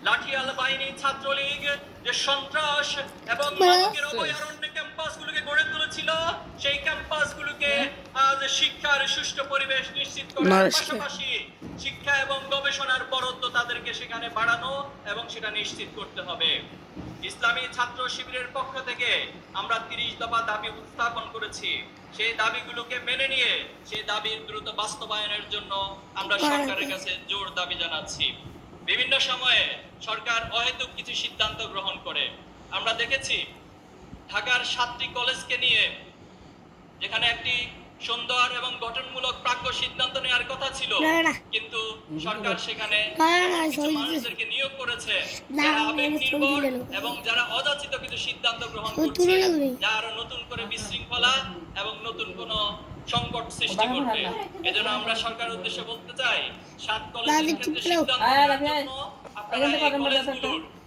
লাঠিয়াল বাহিনী, ছাত্রলীগ যে সন্ত্রাস এবং মাদকের অভয়ারণ্যে ক্যাম্পাসগুলোকে গড়ে তুলেছিল, সেই ক্যাম্পাসগুলোকে আজ শিক্ষার সুষ্ঠু পরিবেশ নিশ্চিত করার পাশাপাশি শিক্ষা এবং গবেষণার বরাদ্দ তাদেরকে সেখানে বাড়ানো এবং সেটা নিশ্চিত করতে হবে। ইসলামী ছাত্র শিবিরের পক্ষ থেকে আমরা 30 দফা দাবি উত্থাপন করেছি। সেই দাবিগুলোকে মেনে নিয়ে সেই দাবির দ্রুত বাস্তবায়নের জন্য আমরা সরকারের কাছে জোর দাবি জানাচ্ছি। বিভিন্ন সময়ে সরকার অহেতুক কিছু সিদ্ধান্ত গ্রহণ করে। আমরা দেখেছি ঢাকার 7টি কলেজকে নিয়ে যেখানে একটি সুন্দর এবং গঠনমূলক প্রাজ্ঞ সিদ্ধান্ত নেওয়ার কথা ছিল, কিন্তু সরকার সেখানে মানুষদেরকে নিয়োগ করেছে যারা আবেগ নির্ভর এবং যারা অযাচিত কিছু সিদ্ধান্ত গ্রহণ করছে, যা আরো নতুন করে বিশৃঙ্খলা এবং নতুন কোন সংকট সৃষ্টি করবে। এজন্য আমরা সরকারের উদ্দেশ্যে বলতে চাই, 7 কলেজের ক্ষেত্রে সিদ্ধান্ত নেওয়ার জন্য আপনারা এই কলেজগুলোর